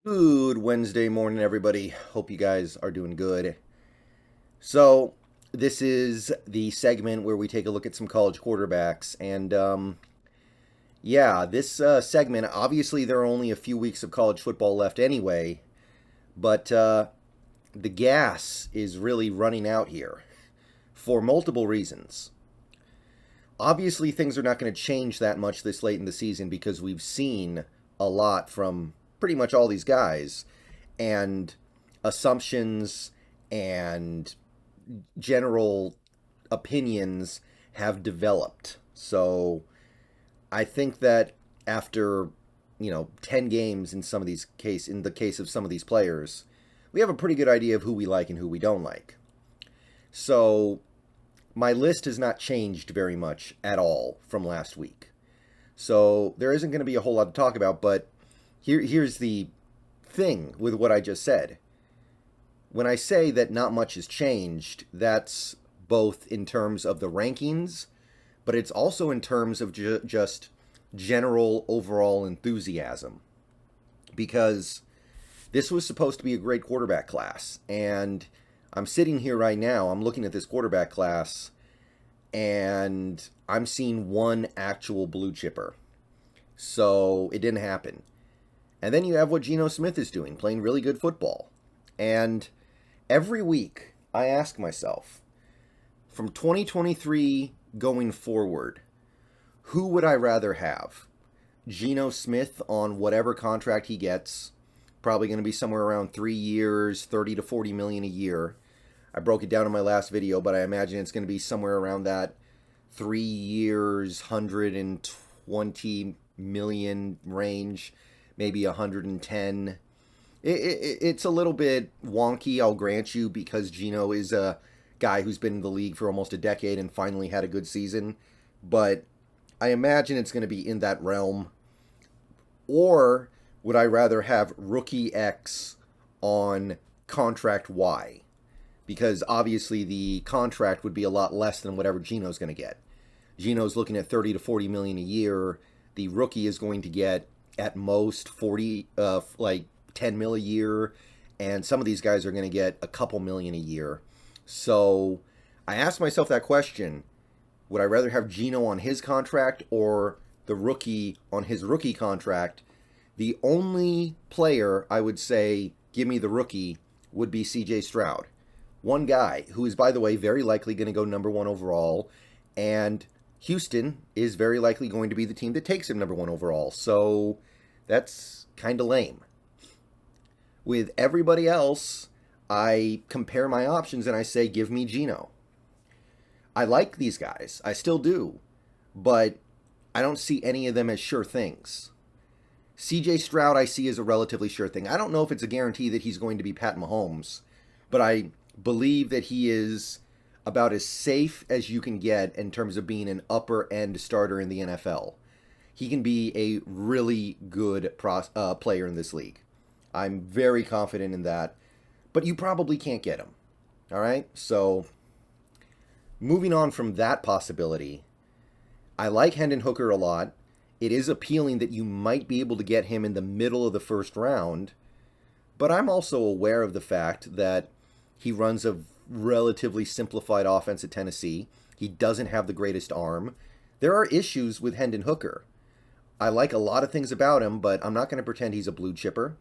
Good Wednesday morning, everybody. Hope you guys are doing good. So, this is the segment where we take a look at some college quarterbacks. And, yeah, this segment, obviously, there are only a few weeks of college football left anyway, but the gas is really running out here for multiple reasons. Obviously, things are not going to change that much this late in the season because we've seen a lot from pretty much all these guys, and assumptions and general opinions have developed. So I think that after 10 games in the case of some of these players, we have a pretty good idea of who we like and who we don't like. So my list has not changed very much at all from last week. So there isn't going to be a whole lot to talk about, but here's the thing with what I just said. When I say that not much has changed, that's both in terms of the rankings, but it's also in terms of just general overall enthusiasm. Because this was supposed to be a great quarterback class, and I'm sitting here right now, I'm looking at this quarterback class, and I'm seeing one actual blue chipper. So it didn't happen. And then you have what Geno Smith is doing, playing really good football. And every week, I ask myself, from 2023 going forward, who would I rather have? Geno Smith on whatever contract he gets, probably going to be somewhere around 3 years, 30 to 40 million a year. I broke it down in my last video, but I imagine it's going to be somewhere around that 3 years, 120 million range, maybe 110. It's a little bit wonky, I'll grant you, because Geno is a guy who's been in the league for almost a decade and finally had a good season. But I imagine it's going to be in that realm. Or would I rather have rookie X on contract Y? Because obviously the contract would be a lot less than whatever Geno's going to get. Geno's looking at 30 to 40 million a year. The rookie is going to get at most 40, like 10 mil a year, and some of these guys are going to get a couple million a year. So I asked myself that question: would I rather have Geno on his contract or the rookie on his rookie contract? The only player I would say give me the rookie would be C.J. Stroud, one guy who is, by the way, very likely going to go number one overall, and Houston is very likely going to be the team that takes him number one overall. So that's kind of lame. With everybody else, I compare my options and I say, give me Geno. I like these guys. I still do. But I don't see any of them as sure things. CJ Stroud, I see as a relatively sure thing. I don't know if it's a guarantee that he's going to be Pat Mahomes, but I believe that he is about as safe as you can get in terms of being an upper end starter in the NFL. He can be a really good player in this league. I'm very confident in that, but you probably can't get him. All right? So, moving on from that possibility, I like Hendon Hooker a lot. It is appealing that you might be able to get him in the middle of the first round, but I'm also aware of the fact that he runs a relatively simplified offense at Tennessee. He doesn't have the greatest arm. There are issues with Hendon Hooker. I like a lot of things about him, but I'm not going to pretend he's a blue chipper.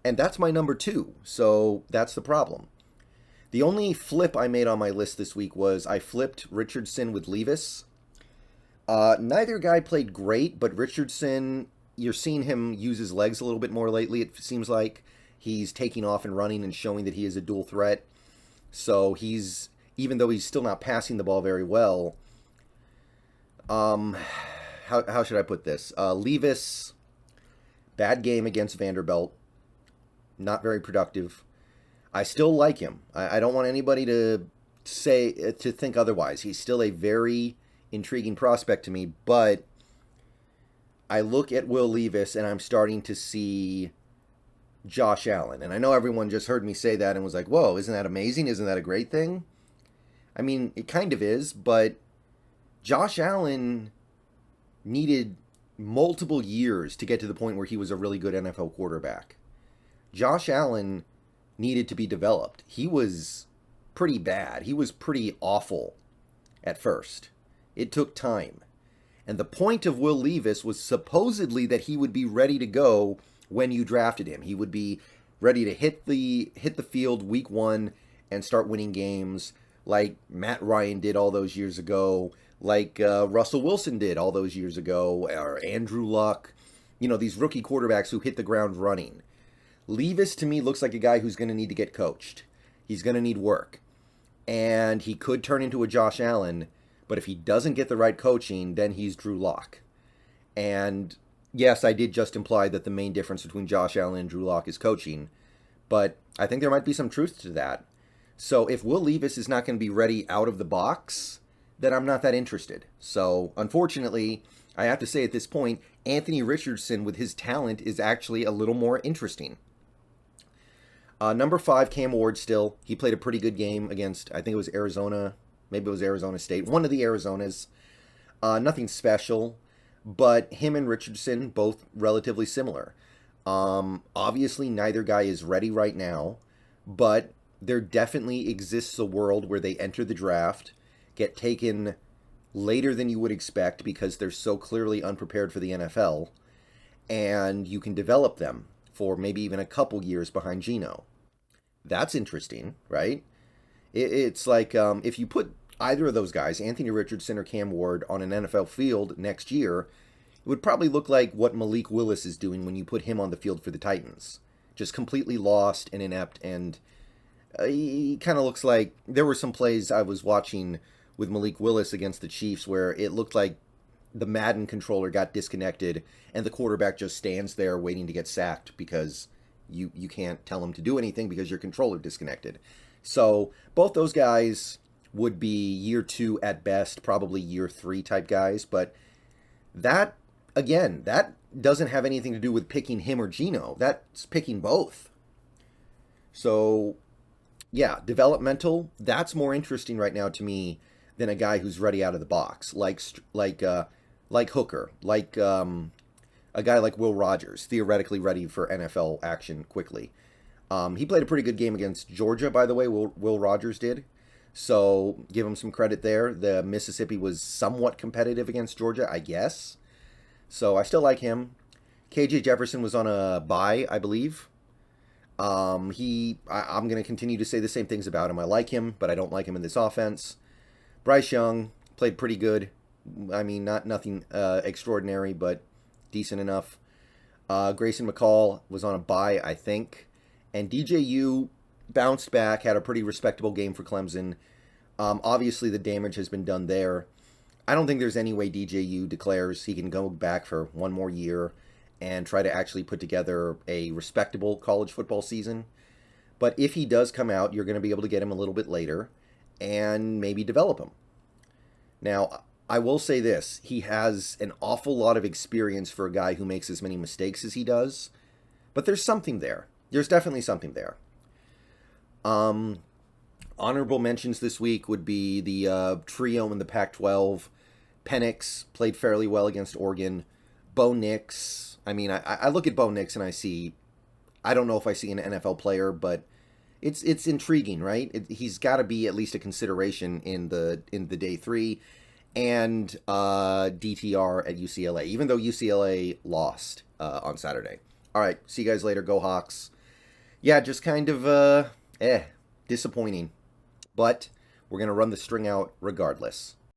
And that's my number two, so that's the problem. The only flip I made on my list this week was I flipped Richardson with Levis. Neither guy played great, but Richardson, you're seeing him use his legs a little bit more lately, it seems like. He's taking off and running and showing that he is a dual threat. So he's, even though he's still not passing the ball very well, how should I put this? Levis, bad game against Vanderbilt, not very productive. I still like him. I don't want anybody to think otherwise. He's still a very intriguing prospect to me, but I look at Will Levis and I'm starting to see Josh Allen. And I know everyone just heard me say that and was like, whoa, isn't that amazing? Isn't that a great thing? I mean, it kind of is, but Josh Allen needed multiple years to get to the point where he was a really good NFL quarterback. Josh Allen needed to be developed. He was pretty bad. He was pretty awful at first. It took time. And the point of Will Levis was supposedly that he would be ready to go when you drafted him. He would be ready to hit the field week 1 and start winning games like Matt Ryan did all those years ago, like Russell Wilson did all those years ago, or Andrew Luck. You know, these rookie quarterbacks who hit the ground running. Levis, to me, looks like a guy who's going to need to get coached. He's going to need work. And he could turn into a Josh Allen, but if he doesn't get the right coaching, then he's Drew Lock. And yes, I did just imply that the main difference between Josh Allen and Drew Lock is coaching, but I think there might be some truth to that. So if Will Levis is not going to be ready out of the box, then I'm not that interested. So unfortunately, I have to say at this point, Anthony Richardson with his talent is actually a little more interesting. Number 5, Cam Ward still. He played a pretty good game against, I think it was Arizona, maybe it was Arizona State, one of the Arizonas. Nothing special, but him and Richardson, both relatively similar. Obviously, neither guy is ready right now, but there definitely exists a world where they enter the draft, get taken later than you would expect because they're so clearly unprepared for the NFL, and you can develop them for maybe even a couple years behind Geno. That's interesting, right? It's like if you put either of those guys, Anthony Richardson or Cam Ward, on an NFL field next year, it would probably look like what Malik Willis is doing when you put him on the field for the Titans. Just completely lost and inept, and he kind of looks like there were some plays I was watching with Malik Willis against the Chiefs where it looked like the Madden controller got disconnected and the quarterback just stands there waiting to get sacked because you can't tell him to do anything because your controller disconnected. So both those guys would be year 2 at best, probably year 3 type guys. But that, again, that doesn't have anything to do with picking him or Geno. That's picking both. So, yeah, developmental, that's more interesting right now to me than a guy who's ready out of the box, like Hooker, like a guy like Will Rogers, theoretically ready for NFL action quickly. He played a pretty good game against Georgia, by the way, Will Rogers did. So give him some credit there. The Mississippi was somewhat competitive against Georgia, I guess. So I still like him. KJ Jefferson was on a bye, I believe. I'm going to continue to say the same things about him. I like him, but I don't like him in this offense. Bryce Young played pretty good. I mean, nothing extraordinary, but decent enough. Grayson McCall was on a bye, I think. And DJU bounced back, had a pretty respectable game for Clemson. Obviously, the damage has been done there. I don't think there's any way DJU declares he can go back for one more year and try to actually put together a respectable college football season. But if he does come out, you're going to be able to get him a little bit later and maybe develop him. Now, I will say this. He has an awful lot of experience for a guy who makes as many mistakes as he does. But there's something there. There's definitely something there. Honorable mentions this week would be the trio in the Pac-12. Penix played fairly well against Oregon. Bo Nix. I mean, I look at Bo Nix and I don't know if I see an NFL player, but it's intriguing, right? He's got to be at least a consideration in the day 3, and DTR at UCLA, even though UCLA lost on Saturday. All right, see you guys later. Go Hawks. Yeah, just kind of disappointing, but we're gonna run the string out regardless.